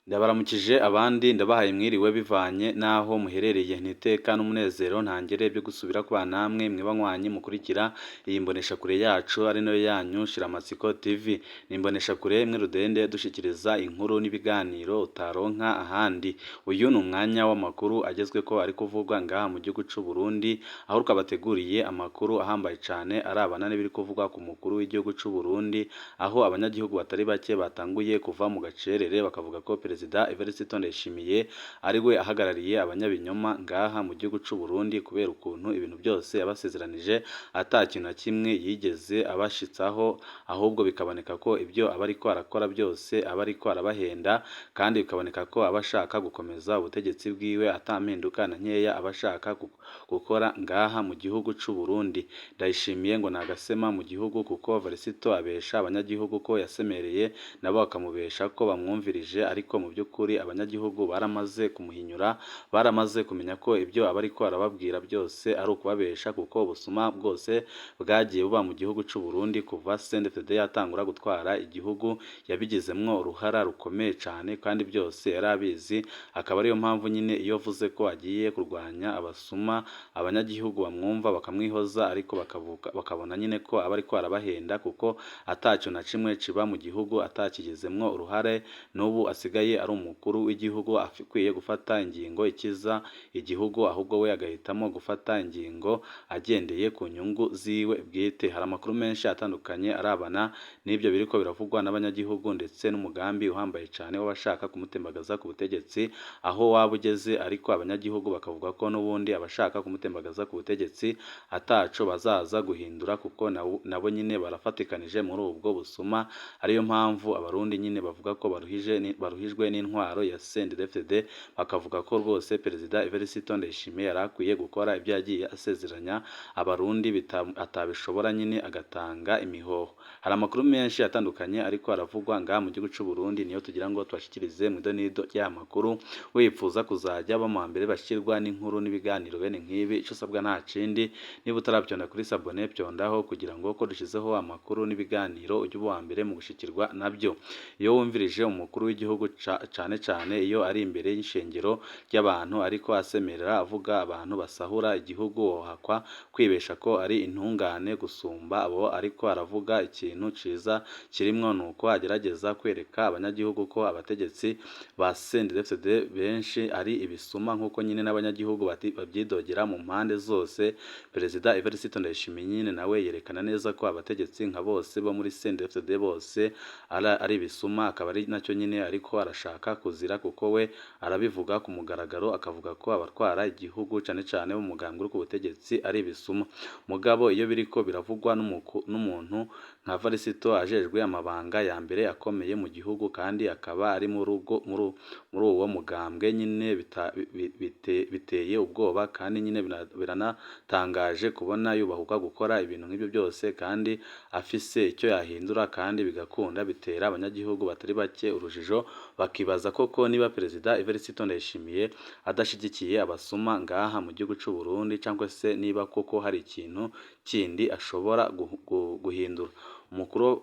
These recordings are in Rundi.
Ndabaramukije abandi ndabahaye mwiriwe bivanye n'aho muherereye ntiteka n'umunezero ntangere byo gusubira ku namwe mwibanywanyi mukurikira iyi mboneshakure yacu ari nayo yanyu Shiramatsiko TV ni imboneshakure imwe rudende dushikiriza inkuru n'ibiganiro utaronka ahandi uyu ni umwanya w'amakuru agezwe ko ari kuvugwa ngaha mu gihugu c'u Burundi aho twabateguriye amakuru ahambaye cane arabana n'ibiri kuvugwa ku mukuru w'igihugu c'u Burundi aho abanyagihugu batari bake batanguye kuva mu gacerere bakavuga ko Perezida Evariste Ndayishimiye ari we ahagarariye abanyabinyoma ngaha mu gihugu c'u Burundi kubera ukuntu ibintu byose yabasezeranije atakintu na kimwe yigeze abashitsaho ahubwo bikaboneka ko ibyo abariko arakora byose abariko arabahenda kandi bikaboneka ko abashaka gukomeza ubutegetsi bwiwe atampinduka na nkeya abashaka gukora ngaha mu gihugu c'u Burundi Ndayishimiye ngo nagasema mu gihugu kuko Varisito abesha abanyagihugu ko yasemereye nabo bakamubesha ko bamwumvirije ariko mu by'ukuri abanyagihugu baramaze kumuhinyura baramaze kumenya ko ibyo abariko arababwira byose ari ukubabesha kuko ubusuma bwose bwagiye buba mu gihugu c'u Burundi kuva CNDD yatangura gutwara igihugu yabigizemwo uruhara rukomeye cyane kandi byose yarabizi akaba ariyo mpamvu nyine iyo vuze ko agiye kurwanya abasuma abanyagihugu bamwumva bakamwihoza ariko bakabona nyine ko abariko arabahenda kuko ataco na kimwe ciba mu gihugu atakigizemwo uruhare n'ubu asigaye ari umukuru w'igihugu akwiye gufata ingingo ikiza igihugu ahubwo we agahitamo gufata ingingo agendeye ku nyungu ziwe bwite hari amakuru menshi atandukanye arabana n'ibyo biriko biravugwa n'abanyagihugu ndetse n'umugambi uhambaye cyane w'abashaka kumutembagaza ku butegetsi aho waba ugeze ariko abanyagihugu bakavuga ko n'ubundi abashaka kumutembagaza ku butegetsi ataco bazaza guhindura kuko nabo nyine barafatikanije muri ubwo busuma ariyo mpamvu abarundi nyine bavuga ko baruhijwe n'intwaro ya CNDD bakavuga ko rwose Perezida Evariste Ndayishimiye yarakwiye gukora ibyo yagiye asezeranya abarundi atabishobora nyine agatanga imihoho hari amakuru menshi atandukanye ariko aravugwa ngaha mu gihugu c'u Burundi niyo tugira ngo twashikirize mu idonido ya makuru wifuza kuzajya bama mbere bashirwa n'inkuru n'ibiganiro bene nk'ibi ico sabwa nta cindi niba utarabyonda kuri sabone byondaho kugira ngo ko dushizeho amakuru n'ibiganiro ujye uba mbere mu gushikirwa nabyo iyo wumvirije umukuru w'igihugu cane iyo ari imbere y'ishengero ry'abantu ariko asemerera avuga abantu basahura igihugu wohakwa kwibesha ko ari intungane gusumba abo ariko aravuga ikintu ciza kirimwo nuko agerageza kwereka abanyagihugu ko abategetsi ba CNDD benshi ari ibisuma nkuko nyine n'abanyagihugu babyidogera mu mpande zose Perezida Evariste Ndayishimiye nyine nawe yerekana neza ko abategetsi nka bose bo muri CNDD bose ari ibisuma akaba ari nacyo nyine ariko arashaka kuzira kuko we arabivuga ku mugaragaro akavuga ko abatwara igihugu cane mu mugambi uri ku butegetsi ari ibisuma mugabo iyo biriko biravugwa n'umuntu nka Varisito ajejwe amabanga ya mbere akomeye mu gihugu kandi akaba ari muri uwo mugambwe nyine biteye ubwoba kandi nyine biranatangaje kubona yubahuka gukora ibintu nk'ibyo byose kandi afise icyo yahindura kandi bigakunda bitera abanyagihugu batari bake urujijo bakibaza koko niba Perezida Evariste Ndayishimiye adashigikiye abasuma ngaha mu gihugu c'u Burundi cyangwa se niba koko hari ikintu kindi ashobora guhindura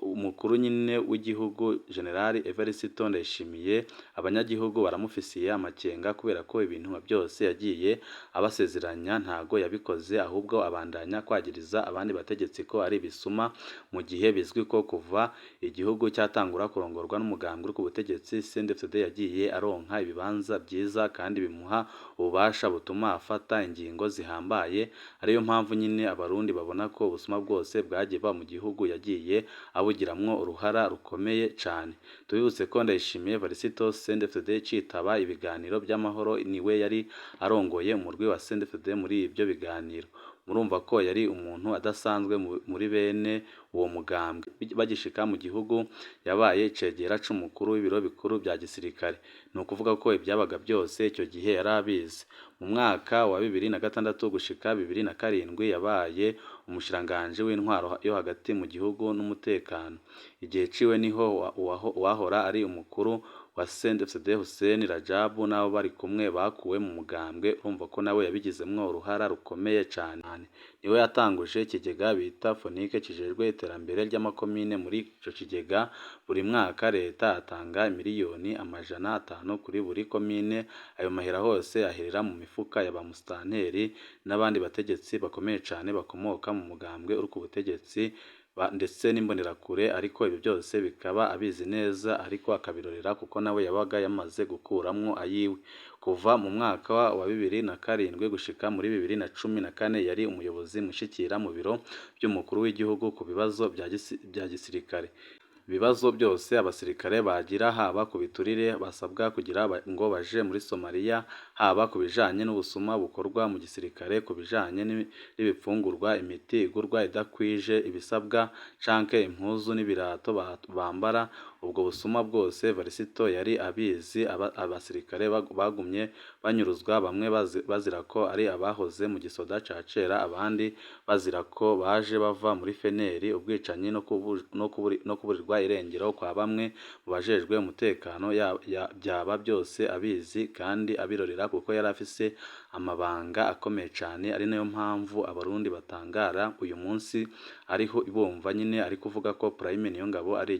umukuru nyine w'igihugu General Evariste Ndayishimiye abanyagihugu baramufisiye amakenga kubera ko ibintu byose yagiye abasezeranya ntago yabikoze ahubwo abandanya kwagiriza abandi bategetsi ko ari bisuma mu gihe bizwi ko kuva igihugu cyatangura kurongorwa n'umugambi uri ku butegetsi CNDD yagiye aronka ibibanza byiza kandi bimuha ububasha butuma afata ingingo zihambaye ariyo mpamvu nyine abarundi babona ko ubusuma bwose bwagiye ba mu gihugu yagiye abugiramwo uruhara rukomeye cyane tubibutse ko Ndayishimiye Varisito CNDD citaba ibiganiro by'amahoro niwe yari arongoye umurwi wa CNDD muri ibyo biganiro murumva ko yari umuntu adasanzwe muri bene uwo mugambwe bagishika mu gihugu yabaye icegera c'umukuru w'ibiro bikuru bya gisirikare ni ukuvuga ko ibyabaga byose icyo gihe yarabizi mu mwaka wa 2006 gushika 2007 yabaye umushiranganje w'intwaro yo hagati mu gihugu n'umutekano igihe ciwe niho wahora ari umukuru wa CNDD-FDD Hussein Rajab n'abo bari kumwe bakuwe mu mugambwe, urumva ko nawe yabigizemwo uruhara rukomeye cane. Niwe yatanguje ikigega bita fonike kijejwe iterambere ry'amakomine. Muri ico kigega buri mwaka leta atanga miliyoni 500 kuri buri komine. Ayo mahera hose aherera mu mifuka ya ba musitanteri n'abandi bategetsi bakomeye cane bakomoka mu mugambwe uri ku butegetsi ndetse n'imbonerakure, ariko ibyo byose bikaba abizi neza, ariko akabirorera kuko nawe yabaga yamaze gukuramwo ayiwe. Kuva mu mwaka wa 2007 gushika muri 2014 yari umuyobozi mushikira mu biro by'umukuru w'igihugu ku bibazo bya gisirikare. Ibibazo byose abasirikare bagira, haba ku biturire basabwa kugira ngo baje muri Somalia, haba ku bijanye n'ubusuma bukorwa mu gisirikare, ku bijanye n'ibifungurwa, imiti igurwa idakwije ibisabwa, canke impuzu n'ibirato bambara. Ubwo busuma bwose Varisito yari abizi. Abasirikare bagumye banyuruzwa, bamwe bazira ko ari abahoze mu gisoda ca kera, abandi bazira ko baje bava muri feneri. Ubwicanyi no kuburirwa irengero kwa bamwe mu bajejwe umutekano byaba byose abizi kandi abirorera, kuko yari afise amabanga akomeye cane. Ari nayo mpamvu abarundi batangara uyu munsi ariho ibumva nyine ari kuvuga ko Prime Niyongabo ari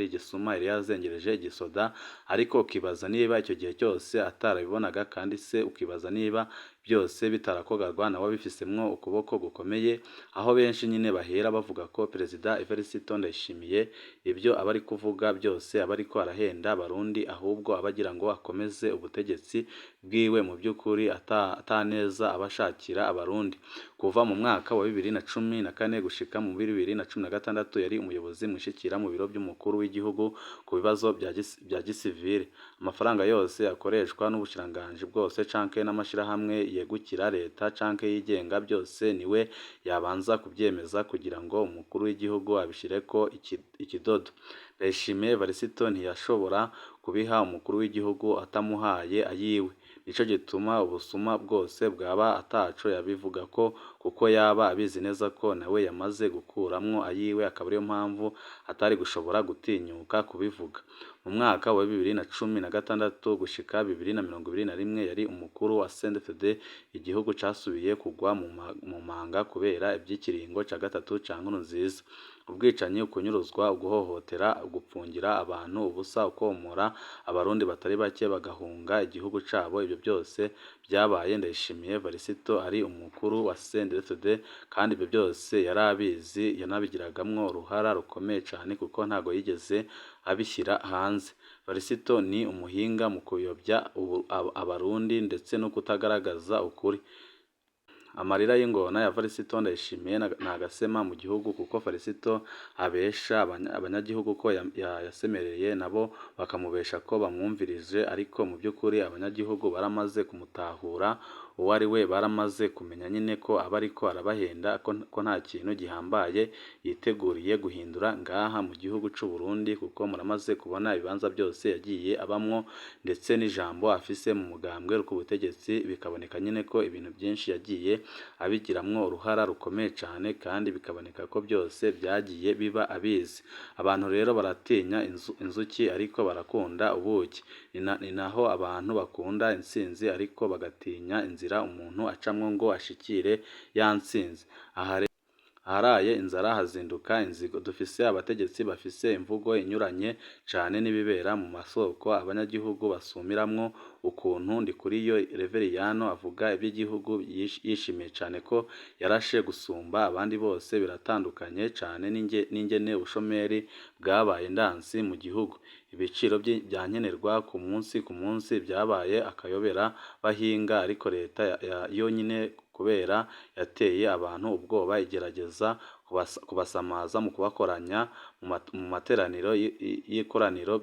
igisuma yari yazengereje igisoda, ariko ukibaza niba icyo gihe cyose atarabibonaga, kandi se ukibaza niba byose bitarakogarwa nawe bifisemwo ukuboko gukomeye, aho benshi nyine bahera bavuga ko Perezida Evariste Ndayishimiye ibyo aba ari kuvuga byose aba ariko arahenda abarundi, ahubwo abagira ngo akomeze ubutegetsi bwiwe, mu by'ukuri ataneza abashakira abarundi. Kuva mu mwaka wa 2014 gushika mu 2016 yari umuyobozi mushikira mu biro by'umukuru w'igihugu ku bibazo bya gisivile. Amafaranga yose akoreshwa n'ubushiranganje bwose canke n'amashirahamwe yegukira leta canke yigenga, byose niwe yabanza kubyemeza kugira ngo umukuru w'igihugu abishireko ikidodo. Ndayishimiye Varisito ntiyashobora kubiha umukuru w'igihugu atamuhaye ayiwe. Nico gituma ubusuma bwose bwaba ataco yabivuga ko, kuko yaba abizi neza ko nawe yamaze gukuramwo ayiwe, akaba ariyo mpamvu atari gushobora gutinyuka kubivuga. Mu mwaka wa 2016 gushika 2021 yari umukuru wa CNDD-FDD. Igihugu casubiye kugwa mu manga kubera iby'ikiringo ca gatatu ca Nkurunziza. Ubwicanyi, ukunyuruzwa, uguhohotera, gupfungira abantu ubusa, ukomora abarundi batari bake bagahunga igihugu cabo, ibyo byose byabaye Ndayishimiye Varisito ari umukuru wa CNDD-FDD, kandi ibyo byose yari abizi, yanabigiragamwo uruhara rukomeye cane kuko ntago yigeze abishyira hanze. Varisito ni umuhinga mu kuyobya abarundi ndetse no kutagaragaza ukuri. Amarira y'ingona ya Varisito Ndayishimiye nagasema mu gihugu, kuko Varisito abesha abanyagihugu ko yasemereye, nabo bakamubesha ko bamwumvirije, ariko mu by'ukuri abanyagihugu baramaze kumutahura uwo ari we, baramaze kumenya nyine ko aba ariko arabahenda, ko nta kintu gihambaye yiteguriye guhindura ngaha mu gihugu c'u Burundi, kuko muramaze kubona ibibanza byose yagiye abamwo ndetse n'ijambo afise mu mugambwe ku butegetsi, bikaboneka nyine ko ibintu byinshi yagiye abigiramwo uruhara rukomeye cane, kandi bikaboneka ko byose byagiye biba abizi. Abantu rero baratinya inzuki ariko barakunda ubuki. Ni naho abantu bakunda intsinzi ariko bagatinya inzira umuntu acamwo ngo ashikire ya ntsinzi. Aharaye inzara hazinduka inzigo. Dufise abategetsi bafise imvugo inyuranye cane n'ibibera mu masoko abanyagihugu basumiramwo, ukuntu Ndikuriyo Reveriyano avuga iby'igihugu yishimiye cane ko yarashe gusumba abandi bose, biratandukanye cane n'ingene ubushomeri bwabaye ndansi mu gihugu. Ibiciro byankenerwa ku munsi byabaye akayobera bahinga, ariko leta yonyine kubera yateye abantu ubwoba igerageza kubasamaza mu kubakoranya mu materaniro y'ikoraniro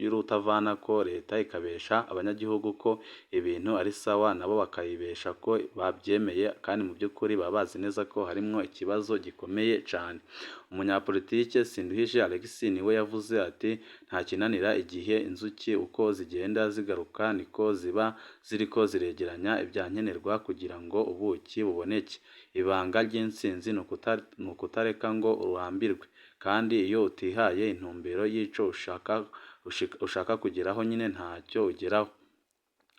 y'urutavana, ko leta ikabesha abanyagihugu ko ibintu ari sawa, nabo bakayibesha ko babyemeye, kandi mu by'ukuri baba bazi neza ko harimwo ikibazo gikomeye cane. Umunyapolitike Sinduhije Alexis niwe yavuze ati nta kinanira igihe inzuki uko zigenda zigaruka niko ziba ziriko ziregeranya ibyankenerwa kugira ngo ubuki buboneke. Ibanga ry'intsinzi ni ukutareka ngo urambirwe, kandi iyo utihaye intumbero y'ico ushaka ushaka kugeraho nyine ntacyo ugeraho.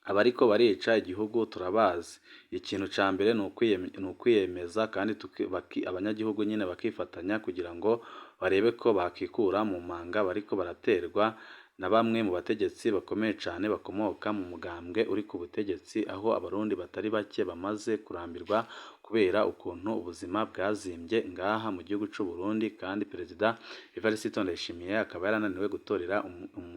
Abariko barica igihugu turabazi. Ikintu ca mbere ni ukwiyemeza kandi abanyagihugu nyine bakifatanya kugira ngo barebe ko bakikura mu manga bariko baraterwa na bamwe mu bategetsi bakomeye cane bakomoka mu mugambwe uri ku butegetsi, aho abarundi batari bake bamaze kurambirwa kubera ukuntu ubuzima bwazimvye ngaha mu gihugu c'u Burundi, kandi Perezida Evariste Ndayishimiye akaba yarananiwe gutorera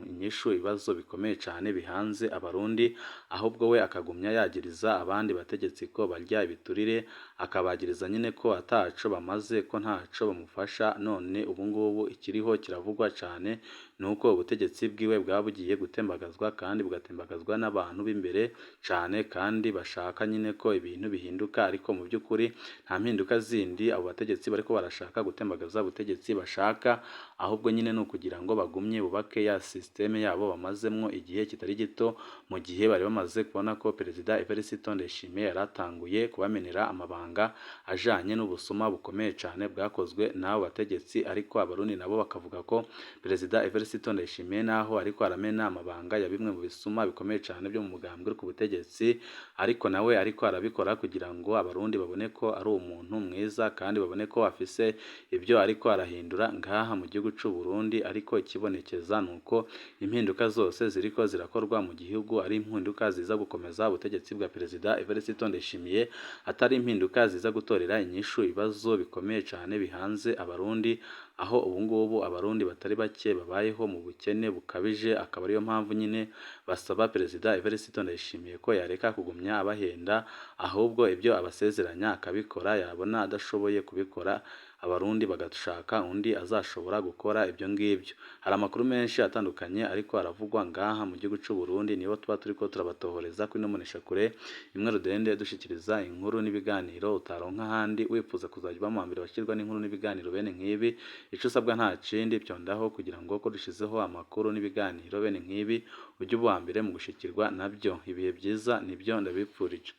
inyishu ibibazo bikomeye cane bihanze abarundi, ahubwo we akagumya yagiriza abandi bategetsi ko barya ibiturire, akabagiriza nyine ko ataco bamaze, ko ntaco bamufasha. None ubu ngubu ikiriho kiravugwa cane nuko ubutegetsi bwiwe bwaba bugiye gutembagazwa, kandi bugatembagazwa n'abantu b'imbere cane kandi bashaka nyine ko ibintu bihinduka, ariko mu by'ukuri nta mpinduka zindi abo bategetsi bariko barashaka gutembagaza ubutegetsi bashaka, ahubwo nyine ni ukugira ngo bagumye bubake ya systeme yabo bamazemwo igihe kitari gito, mu gihe bari bamaze kubona ko Perezida Evariste Ndayishimiye yaratanguye kubamenera amabanga ajanye n'ubusuma bukomeye cane bwakozwe n'abo bategetsi, ariko abarundi nabo bakavuga ko Perezida Evariste Ndayishimiye naho ariko aramena amabanga ya bimwe mu bisuma bikomeye cane byo mu mugambwe uri ku butegetsi, ariko nawe ariko arabikora kugira ngo abarundi babone ko ari umuntu mwiza, kandi babone ko afise ibyo ariko arahindura ngaha mu gihugu c'u Burundi. Ariko ikibonekeza nuko impinduka zose ziriko zirakorwa mu gihugu ari impinduka ziza gukomeza ubutegetsi bwa Perezida Evariste Ndayishimiye, atari impinduka ziza gutorera inyishu ibibazo bikomeye cane bihanze abarundi, aho ubu ngubu abarundi batari bake babayeho mu bukene bukabije. Akaba ariyo mpamvu nyine basaba Perezida Evariste Ndayishimiye ko yareka kugumya abahenda, ahubwo ibyo abasezeranya akabikora, yabona adashoboye kubikora abarundi bagashaka undi azashobora gukora ibyo ngibyo. Hari amakuru menshi atandukanye ariko aravugwa ngaha mu gihugu c'u Burundi, nibo tuba turiko turabatohoreza kuri kure imwe rudende dushikiriza inkuru n'ibiganiro utaronka ahandi. Wifuza kuzajya uba mu mbere bashyirwa n'inkuru n'ibiganiro bene nk'ibi, ico usabwa nta kindi byondaho kugira ngo ko dushizeho amakuru n'ibiganiro bene nk'ibi ujye uba mbere mu gushikirwa nabyo. Ibihe byiza nibyo ndabipfurije.